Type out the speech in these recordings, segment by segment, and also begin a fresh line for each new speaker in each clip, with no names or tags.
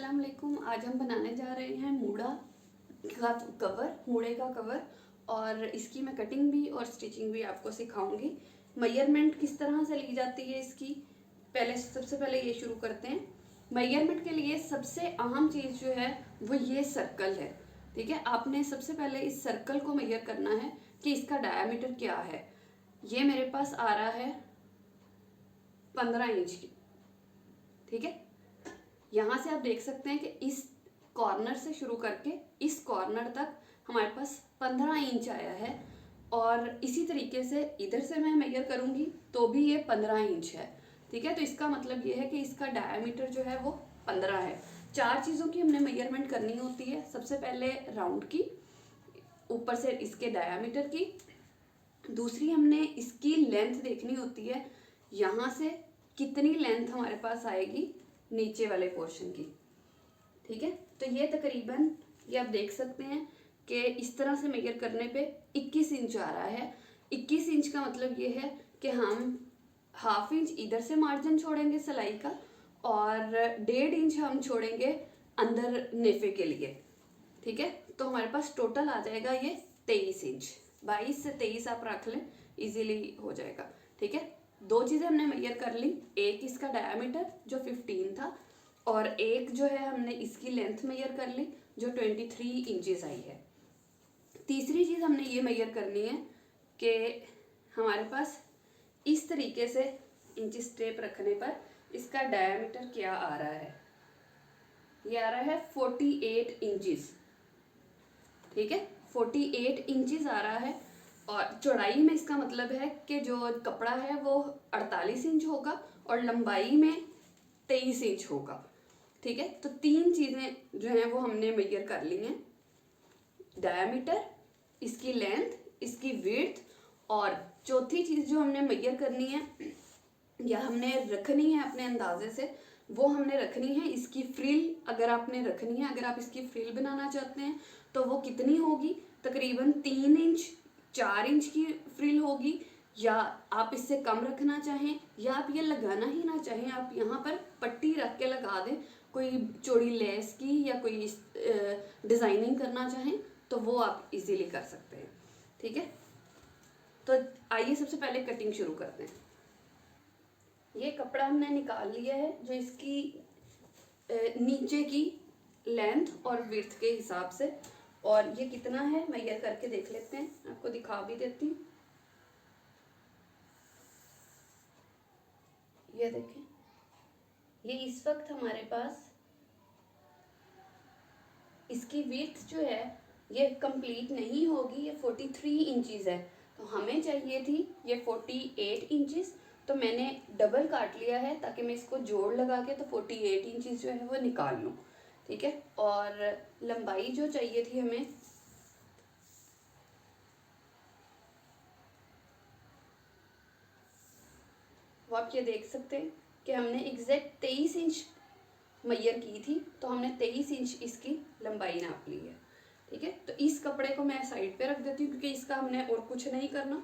अस्सलाम वालेकुम। आज हम बनाने जा रहे हैं मूढ़े का कवर और इसकी मैं कटिंग भी और स्टिचिंग भी आपको सिखाऊंगी। मेजरमेंट किस तरह से ली जाती है इसकी, सबसे पहले ये शुरू करते हैं। मेजरमेंट के लिए सबसे अहम चीज़ जो है वो ये सर्कल है। ठीक है, आपने सबसे पहले इस सर्कल को मेजर करना है कि इसका डायामीटर क्या है। ये मेरे पास आ रहा है 15 इंच की। ठीक है, यहाँ से आप देख सकते हैं कि इस कॉर्नर से शुरू करके इस कॉर्नर तक हमारे पास 15 इंच आया है और इसी तरीके से इधर से मैं मेजर करूँगी तो भी ये 15 इंच है। ठीक है, तो इसका मतलब ये है कि इसका डायामीटर जो है वो 15 है। चार चीज़ों की हमने मेजरमेंट करनी होती है। सबसे पहले राउंड की, ऊपर से इसके डायामीटर की, दूसरी हमने इसकी लेंथ देखनी होती है, यहाँ से कितनी लेंथ हमारे पास आएगी नीचे वाले पोर्शन की। ठीक है, तो ये तकरीबन ये आप देख सकते हैं कि इस तरह से मेजर करने पे 21 इंच आ रहा है। 21 इंच का मतलब ये है कि हम हाफ इंच इधर से मार्जिन छोड़ेंगे सिलाई का और 1.5 इंच हम छोड़ेंगे अंदर नेफे के लिए। ठीक है, तो हमारे पास टोटल आ जाएगा ये 23 इंच। 22 से 23 आप रख लें, इजीली हो जाएगा। ठीक है, दो चीज़ें हमने मेजर कर ली, एक इसका डायामीटर जो 15 था और एक जो है हमने इसकी लेंथ मेजर कर ली जो 23 इंचेस आई है। तीसरी चीज़ हमने ये मेजर करनी है कि हमारे पास इस तरीके से इंचिस टेप रखने पर इसका डायामीटर क्या आ रहा है। ये आ रहा है 48 इंचेस। ठीक है, 48 इंचेस आ रहा है और चौड़ाई में इसका मतलब है कि जो कपड़ा है वो 48 इंच होगा और लंबाई में 23 इंच होगा। ठीक है, तो तीन चीज़ें जो हैं वो हमने मेजर कर ली हैं, डायामीटर, इसकी लेंथ, इसकी विड्थ, और चौथी चीज़ जो हमने मेजर करनी है या हमने रखनी है अपने अंदाजे से, वो हमने रखनी है इसकी फ्रिल। अगर आपने रखनी है, अगर आप इसकी फ्रिल बनाना चाहते हैं तो वो कितनी होगी, तकरीबन 3 इंच 4 इंच की फ्रिल होगी, या आप इससे कम रखना चाहें या आप ये लगाना ही ना चाहें, आप यहाँ पर पट्टी रख के लगा दें, कोई चौड़ी लेस की या कोई डिज़ाइनिंग करना चाहें तो वो आप इजीली कर सकते हैं। ठीक है, तो आइए सबसे पहले कटिंग शुरू करते हैं। ये कपड़ा हमने निकाल लिया है जो इसकी नीचे की लेंथ और विड्थ के हिसाब से, और ये कितना है मेजर करके देख लेते हैं, आपको दिखा भी देती हूँ। ये देखें, ये इस वक्त हमारे पास इसकी विड्थ जो है ये कंप्लीट नहीं होगी, ये 43 इंचेस है, तो हमें चाहिए थी ये 48 इंचेस। तो मैंने डबल काट लिया है ताकि मैं इसको जोड़ लगा के तो 48 इंचेस जो है वो निकाल लूँ। ठीक है, और लंबाई जो चाहिए थी हमें, वो आप ये देख सकते हैं कि हमने एग्जैक्ट 23 इंच मेजर की थी, तो हमने 23 इंच इसकी लंबाई नाप ली है। ठीक है, तो इस कपड़े को मैं साइड पे रख देती हूँ क्योंकि इसका हमने और कुछ नहीं करना,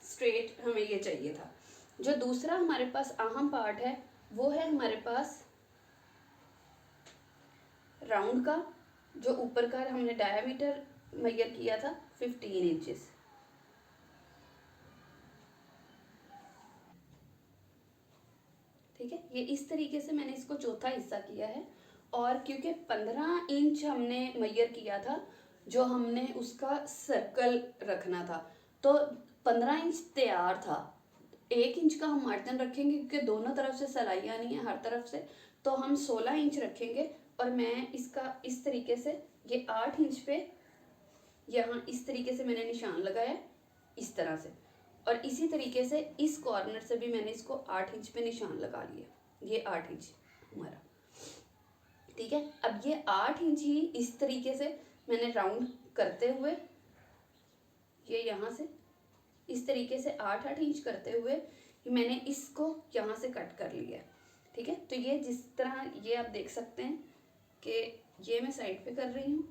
स्ट्रेट हमें ये चाहिए था। जो दूसरा हमारे पास अहम पार्ट है वो है हमारे पास राउंड का, जो ऊपर का हमने डायामीटर मेजर किया था 15 इंचेस। ठीक है, ये इस तरीके से मैंने इसको चौथा हिस्सा किया है, और क्योंकि 15 इंच हमने मेजर किया था जो हमने उसका सर्कल रखना था, तो 15 इंच तैयार था। 1 इंच का हम मार्जिन रखेंगे क्योंकि दोनों तरफ से सिलाई आनी है हर तरफ से, तो हम 16 इंच रखेंगे। और मैं इसका इस तरीके से ये 8 इंच पे यहाँ इस तरीके से मैंने निशान लगाया इस तरह से, और इसी तरीके से इस कॉर्नर से भी मैंने इसको 8 इंच पे निशान लगा लिया, ये 8 इंच हमारा। ठीक है, अब ये 8 इंच ही इस तरीके से मैंने राउंड करते हुए, ये यहाँ से इस तरीके से 8-8 इंच करते हुए मैंने इसको यहाँ से कट कर लिया। ठीक है, तो ये जिस तरह ये आप देख सकते हैं कि ये मैं साइड पे कर रही हूँ,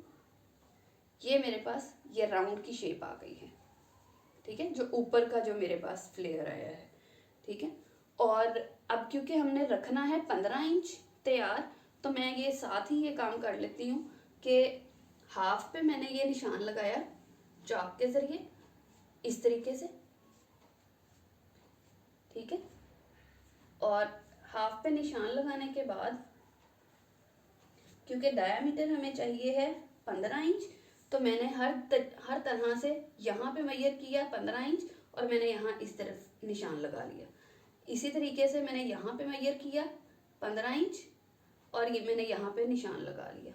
ये मेरे पास ये राउंड की शेप आ गई है। ठीक है, जो ऊपर का जो मेरे पास फ्लेयर आया है। ठीक है, और अब क्योंकि हमने रखना है 15 इंच तैयार, तो मैं ये साथ ही ये काम कर लेती हूँ कि हाफ पे मैंने ये निशान लगाया चाक के ज़रिए इस तरीके से, ठीक है। और हाफ पे निशान लगाने के बाद क्योंकि डायामीटर हमें चाहिए है 15 इंच, तो मैंने हर तरह से यहाँ पे मेजर किया 15 इंच और मैंने यहाँ इस तरफ निशान लगा लिया। इसी तरीके से मैंने यहाँ पे मेजर किया 15 इंच और ये मैंने यहाँ पे निशान लगा लिया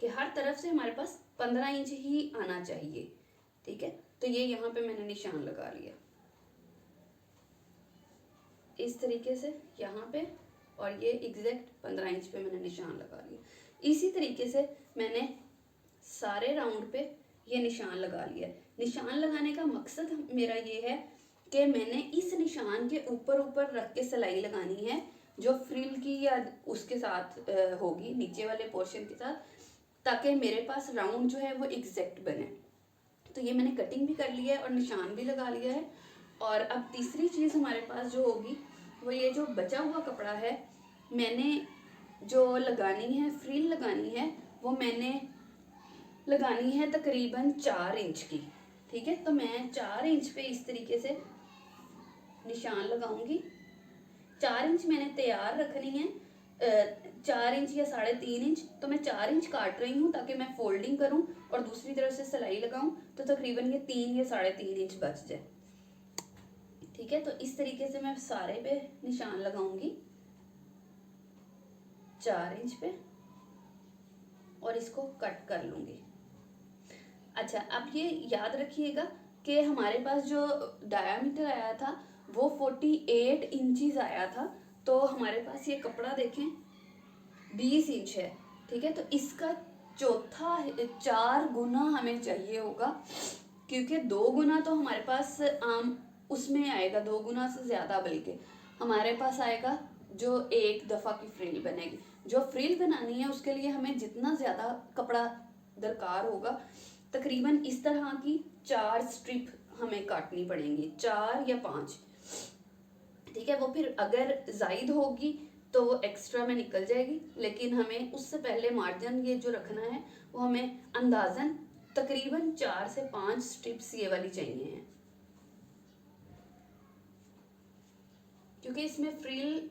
कि हर तरफ से हमारे पास 15 इंच ही आना चाहिए, ठीक है। तो ये यहाँ पे मैंने निशान लगा लिया इस तरीके से यहाँ पे, और ये एग्जैक्ट 15 इंच पे मैंने निशान लगा लिया। इसी तरीके से मैंने सारे राउंड पे ये निशान लगा लिया। निशान लगाने का मकसद मेरा ये है कि मैंने इस निशान के ऊपर ऊपर रख के सिलाई लगानी है जो फ्रिल की या उसके साथ होगी, नीचे वाले पोर्शन के साथ, ताकि मेरे पास राउंड जो है वो एग्जैक्ट बने। तो ये मैंने कटिंग भी कर लिया है और निशान भी लगा लिया है। और अब तीसरी चीज़ हमारे पास जो होगी वो ये जो बचा हुआ कपड़ा है, मैंने जो लगानी है फ्रिल लगानी है वो मैंने लगानी है तकरीबन 4 इंच की, ठीक है। तो मैं 4 इंच पे इस तरीके से निशान लगाऊंगी। 4 इंच मैंने तैयार रखनी है, 4 इंच या 3.5 इंच, तो मैं 4 इंच काट रही हूँ ताकि मैं फोल्डिंग करूँ और दूसरी तरफ से सिलाई लगाऊं, तो तकरीबन ये 3 या 3.5 इंच बच जाए, ठीक है। तो इस तरीके से मैं सारे पे निशान लगाऊंगी 4 इंच पे और इसको कट कर लूंगी। अच्छा, अब ये याद रखिएगा कि हमारे पास जो डायामीटर आया था वो 48 इंचज आया था, तो हमारे पास ये कपड़ा देखें 20 इंच है, ठीक है। तो इसका चौथा 4 गुना हमें चाहिए होगा, क्योंकि 2 गुना तो हमारे पास आम उसमें आएगा, 2 गुना से ज़्यादा बल्कि हमारे पास आएगा जो एक दफ़ा की फ्रिल बनेगी। जो फ्रिल बनानी है उसके लिए हमें जितना ज़्यादा कपड़ा दरकार होगा, तकरीबन इस तरह की 4 स्ट्रिप हमें काटनी पड़ेंगी, 4 या 5, ठीक है। वो फिर अगर जायद होगी तो वो एक्स्ट्रा में निकल जाएगी, लेकिन हमें उससे पहले मार्जिन ये जो रखना है वो हमें अंदाजन तकरीबन 4 से 5 स्ट्रिप्स ये वाली चाहिए हैं, क्योंकि इसमें फ्रिल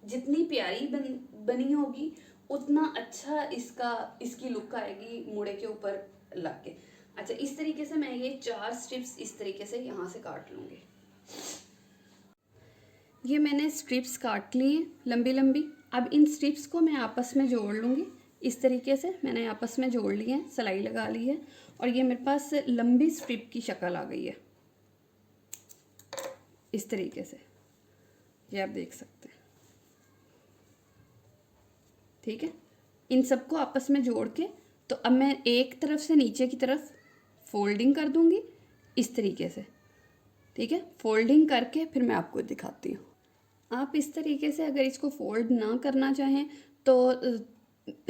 जितनी प्यारी बनी होगी उतना अच्छा इसकी लुक आएगी मुड़े के ऊपर लग के। अच्छा, इस तरीके से मैं ये 4 स्ट्रिप्स इस तरीके से यहाँ से काट लूँगी। ये मैंने स्ट्रिप्स काट ली हैं लंबी लंबी। अब इन स्ट्रिप्स को मैं आपस में जोड़ लूँगी। इस तरीके से मैंने आपस में जोड़ ली है, सिलाई लगा ली है और ये मेरे पास लंबी स्ट्रिप की शक्ल आ गई है इस तरीके से, ये आप देख सकते हैं, ठीक है। इन सबको आपस में जोड़ के तो अब मैं एक तरफ से नीचे की तरफ फोल्डिंग कर दूंगी इस तरीके से, ठीक है। फोल्डिंग करके फिर मैं आपको दिखाती हूँ। आप इस तरीके से अगर इसको फोल्ड ना करना चाहें तो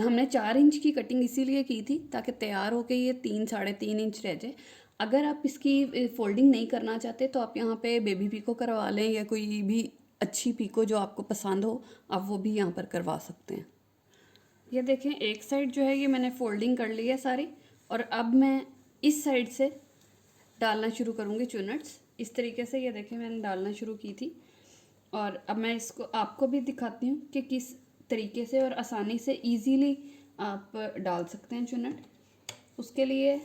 हमने 4 इंच की कटिंग इसीलिए की थी ताकि तैयार होके ये 3-3.5 इंच रह जाए। अगर आप इसकी फोल्डिंग नहीं करना चाहते तो आप यहाँ पे बेबी पीको करवा लें या कोई भी अच्छी पीको जो आपको पसंद हो आप वो भी यहाँ पर करवा सकते हैं। ये देखें, एक साइड जो है ये मैंने फोल्डिंग कर ली है सारी, और अब मैं इस साइड से डालना शुरू करूँगी चुनट्स इस तरीके से। ये देखें, मैंने डालना शुरू की थी और अब मैं इसको आपको भी दिखाती हूँ कि किस तरीके से और आसानी से इजीली आप डाल सकते हैं चुनट। उसके लिए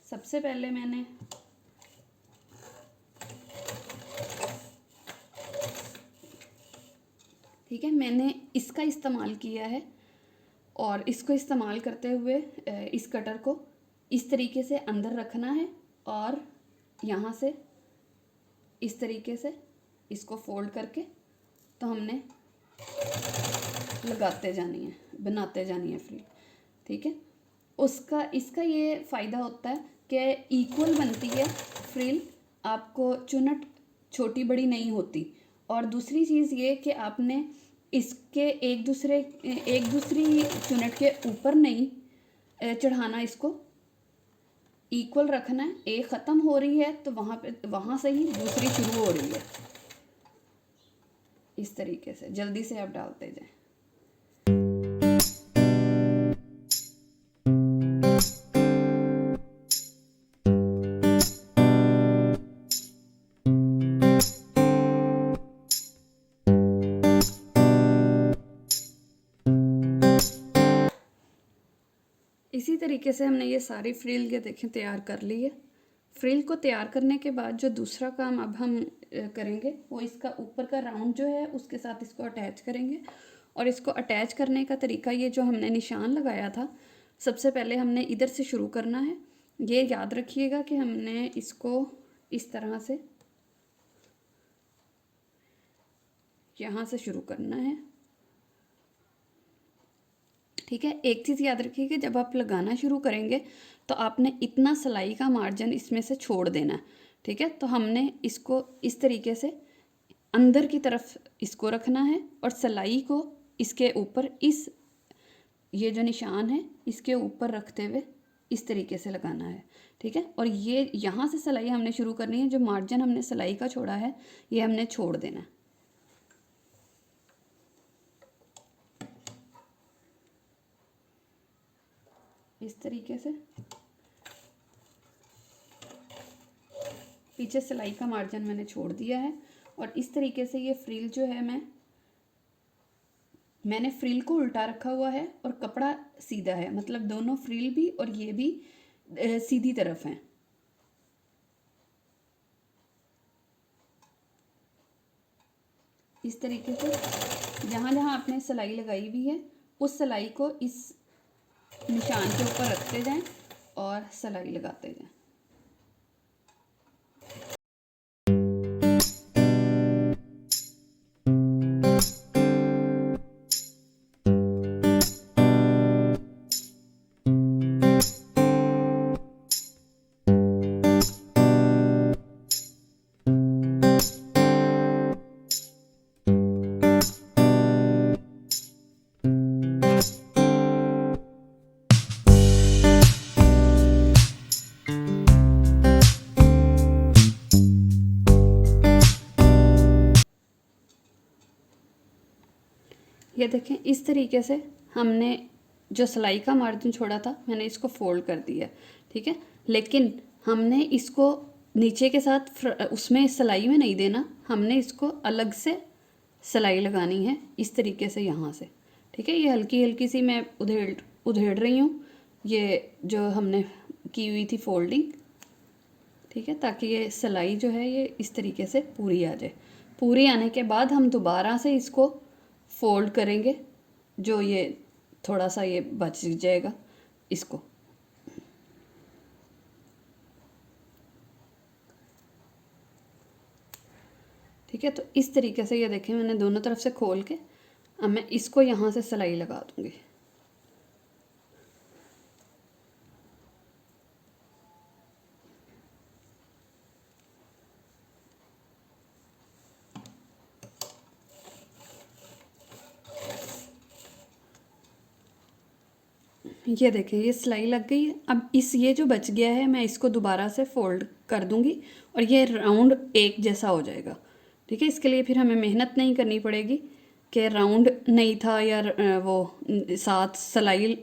सबसे पहले मैंने ठीक है, मैंने इसका इस्तेमाल किया है और इसको इस्तेमाल करते हुए इस कटर को इस तरीके से अंदर रखना है और यहाँ से इस तरीके से इसको फोल्ड करके तो हमने लगाते जानी है, बनाते जानी है फ्रिल, ठीक है। इसका ये फ़ायदा होता है कि इक्वल बनती है फ्रिल, आपको चुनट छोटी बड़ी नहीं होती। और दूसरी चीज़ ये कि आपने इसके एक दूसरी चुनट के ऊपर नहीं चढ़ाना, इसको इक्वल रखना है। एक ख़त्म हो रही है तो वहाँ से ही दूसरी शुरू हो रही है। इस तरीके से जल्दी से आप डालते जाएं। इसी तरीके से हमने ये सारी फ्रिल ये देखें तैयार कर ली है। फ्रिल को तैयार करने के बाद जो दूसरा काम अब हम करेंगे वो इसका ऊपर का राउंड जो है उसके साथ इसको अटैच करेंगे। और इसको अटैच करने का तरीका, ये जो हमने निशान लगाया था, सबसे पहले हमने इधर से शुरू करना है। ये याद रखिएगा कि हमने इसको इस तरह से यहाँ से शुरू करना है। ठीक है, एक चीज़ याद रखिए कि जब आप लगाना शुरू करेंगे तो आपने इतना सिलाई का मार्जिन इसमें से छोड़ देना है। ठीक है, तो हमने इसको इस तरीके से अंदर की तरफ इसको रखना है और सिलाई को इसके ऊपर, इस ये जो निशान है इसके ऊपर रखते हुए इस तरीके से लगाना है। ठीक है, और ये यहाँ से सिलाई हमने शुरू करनी है। जो मार्जिन हमने सिलाई का छोड़ा है ये हमने छोड़ देना है। इस तरीके से पीछे सिलाई का मार्जिन मैंने छोड़ दिया है। और इस तरीके से ये फ्रिल जो है मैंने फ्रिल को उल्टा रखा हुआ है और कपड़ा सीधा है, मतलब दोनों फ्रिल भी और ये भी सीधी तरफ हैं। इस तरीके से जहाँ जहाँ आपने सिलाई लगाई हुई है उस सिलाई को इस निशान के ऊपर रखते जाएं और सिलाई लगाते जाएं। ये देखें, इस तरीके से हमने जो सिलाई का मार्जिन छोड़ा था मैंने इसको फोल्ड कर दिया। ठीक है, लेकिन हमने इसको नीचे के साथ उसमें सिलाई में नहीं देना, हमने इसको अलग से सिलाई लगानी है इस तरीके से यहाँ से। ठीक है, ये हल्की हल्की सी मैं उधेड़ रही हूँ, ये जो हमने की हुई थी फोल्डिंग। ठीक है, ताकि ये सिलाई जो है ये इस तरीके से पूरी आ जाए। पूरी आने के बाद हम दोबारा से इसको फोल्ड करेंगे, जो ये थोड़ा सा ये बच जाएगा इसको। ठीक है, तो इस तरीके से ये देखें मैंने दोनों तरफ से खोल के अब मैं इसको यहाँ से सिलाई लगा दूँगी। ये देखें ये सिलाई लग गई है। अब ये जो बच गया है मैं इसको दोबारा से फोल्ड कर दूंगी और ये राउंड एक जैसा हो जाएगा। ठीक है, इसके लिए फिर हमें मेहनत नहीं करनी पड़ेगी कि राउंड नहीं था या वो साथ सिलाई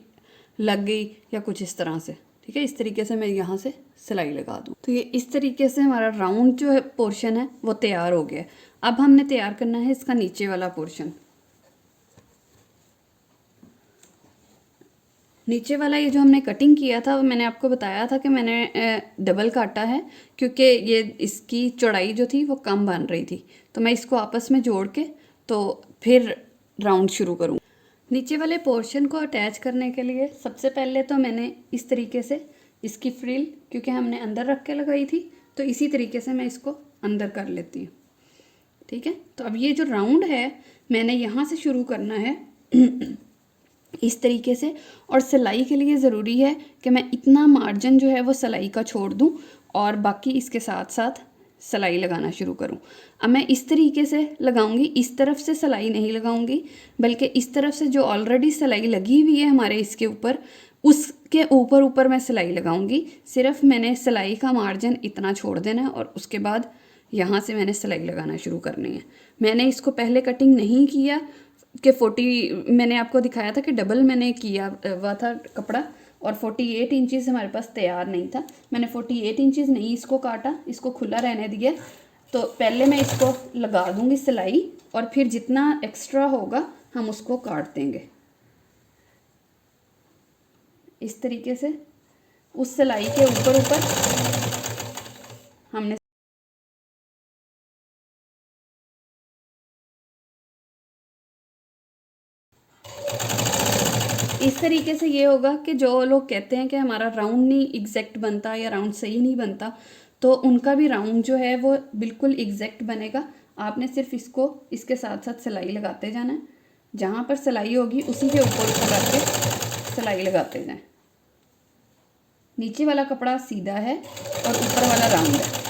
लग गई या कुछ इस तरह से। ठीक है, इस तरीके से मैं यहाँ से सिलाई लगा दूँ तो ये इस तरीके से हमारा राउंड जो है पोर्शन है वो तैयार हो गया। अब हमने तैयार करना है इसका नीचे वाला पोर्शन। नीचे वाला ये जो हमने कटिंग किया था वो मैंने आपको बताया था कि मैंने डबल काटा है, क्योंकि ये इसकी चौड़ाई जो थी वो कम बन रही थी, तो मैं इसको आपस में जोड़ के तो फिर राउंड शुरू करूँ। नीचे वाले पोर्शन को अटैच करने के लिए सबसे पहले तो मैंने इस तरीके से इसकी फ्रिल, क्योंकि हमने अंदर रख के लगाई थी, तो इसी तरीके से मैं इसको अंदर कर लेती हूँ। ठीक है, तो अब ये जो राउंड है मैंने यहाँ से शुरू करना है इस तरीके से। और सिलाई के लिए ज़रूरी है कि मैं इतना मार्जिन जो है वो सिलाई का छोड़ दूं और बाकी इसके साथ साथ सिलाई लगाना शुरू करूं। अब मैं इस तरीके से लगाऊंगी, इस तरफ से सिलाई नहीं लगाऊंगी, बल्कि इस तरफ से जो ऑलरेडी सिलाई लगी हुई है हमारे इसके ऊपर, उसके ऊपर ऊपर मैं सिलाई लगाऊंगी। सिर्फ मैंने सिलाई का मार्जिन इतना छोड़ देना है और उसके बाद यहाँ से मैंने सिलाई लगाना शुरू करनी है। मैंने इसको पहले कटिंग नहीं किया कि 40, मैंने आपको दिखाया था कि डबल मैंने किया हुआ था कपड़ा और 48 इंचज़ हमारे पास तैयार नहीं था। मैंने 48 इंचज़ नहीं इसको काटा, इसको खुला रहने दिया। तो पहले मैं इसको लगा दूंगी सिलाई और फिर जितना एक्स्ट्रा होगा हम उसको काट देंगे। इस तरीके से उस सिलाई के ऊपर ऊपर हमने इस तरीके से ये होगा कि जो लोग कहते हैं कि हमारा राउंड नहीं एग्जैक्ट बनता या राउंड सही नहीं बनता, तो उनका भी राउंड जो है वो बिल्कुल एग्जैक्ट बनेगा। आपने सिर्फ इसको इसके साथ साथ सिलाई लगाते जाना है, जहाँ पर सिलाई होगी उसी के ऊपर करके सिलाई लगाते जाएं। नीचे वाला कपड़ा सीधा है और ऊपर वाला राउंड है।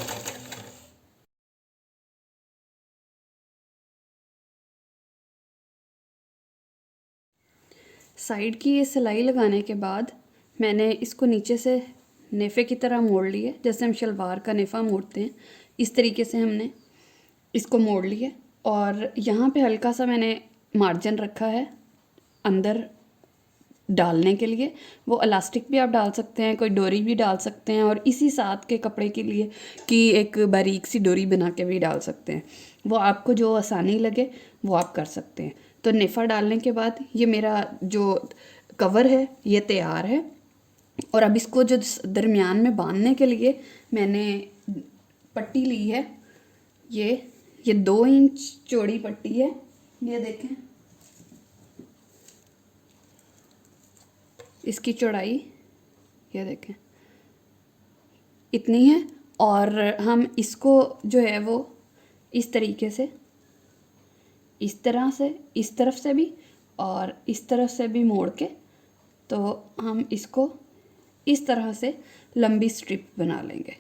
साइड की ये सिलाई लगाने के बाद मैंने इसको नीचे से नेफे की तरह मोड़ लिए, जैसे हम शलवार का नेफा मोड़ते हैं इस तरीके से हमने इसको मोड़ लिया। और यहाँ पे हल्का सा मैंने मार्जिन रखा है अंदर डालने के लिए। वो इलास्टिक भी आप डाल सकते हैं, कोई डोरी भी डाल सकते हैं, और इसी साथ के कपड़े के लिए कि एक बारीक सी डोरी बना के भी डाल सकते हैं। वो आपको जो आसानी लगे वो आप कर सकते हैं। तो नेफा डालने के बाद ये मेरा जो कवर है ये तैयार है। और अब इसको जो दरमियान में बांधने के लिए मैंने पट्टी ली है, ये 2 इंच चौड़ी पट्टी है। ये देखें, इसकी चौड़ाई ये देखें इतनी है। और हम इसको जो है वो इस तरीके से, इस तरह से, इस तरफ से भी और इस तरफ से भी मोड़ के, तो हम इसको इस तरह से लंबी स्ट्रिप बना लेंगे।